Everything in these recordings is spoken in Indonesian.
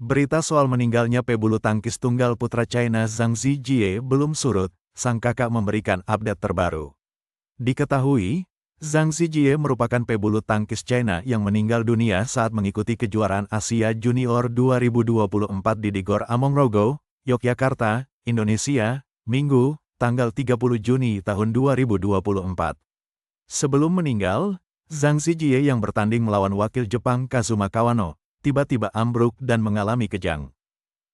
Berita soal meninggalnya pebulu tangkis tunggal putra China Zhang Zijie belum surut, sang kakak memberikan update terbaru. Diketahui, Zhang Zijie merupakan pebulu tangkis China yang meninggal dunia saat mengikuti kejuaraan Asia Junior 2024 di Digor Amongrogo, Yogyakarta, Indonesia, Minggu, tanggal 30 Juni tahun 2024. Sebelum meninggal, Zhang Zijie yang bertanding melawan wakil Jepang Kazuma Kawano, tiba-tiba ambruk dan mengalami kejang.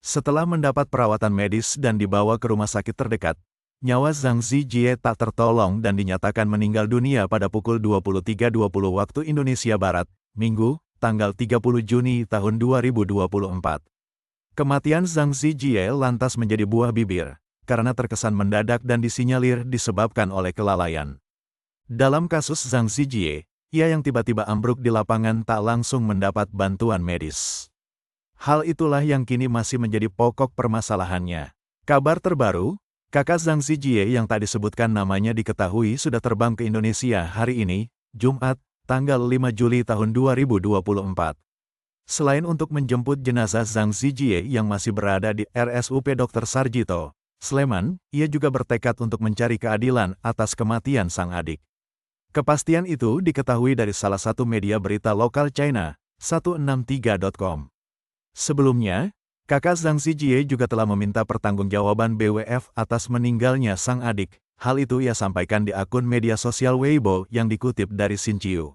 Setelah mendapat perawatan medis dan dibawa ke rumah sakit terdekat, nyawa Zhang Zijie tak tertolong dan dinyatakan meninggal dunia pada pukul 23.20 waktu Indonesia Barat, Minggu, tanggal 30 Juni tahun 2024. Kematian Zhang Zijie lantas menjadi buah bibir, karena terkesan mendadak dan disinyalir disebabkan oleh kelalaian. Dalam kasus Zhang Zijie, ia yang tiba-tiba ambruk di lapangan tak langsung mendapat bantuan medis. Hal itulah yang kini masih menjadi pokok permasalahannya. Kabar terbaru, kakak Zhang Zijie yang tak disebutkan namanya diketahui sudah terbang ke Indonesia hari ini, Jumat, tanggal 5 Juli tahun 2024. Selain untuk menjemput jenazah Zhang Zijie yang masih berada di RSUP Dr. Sarjito, Sleman, ia juga bertekad untuk mencari keadilan atas kematian sang adik. Kepastian itu diketahui dari salah satu media berita lokal China, 163.com. Sebelumnya, kakak Zhang Zijie juga telah meminta pertanggungjawaban BWF atas meninggalnya sang adik. Hal itu ia sampaikan di akun media sosial Weibo yang dikutip dari Xinjiu.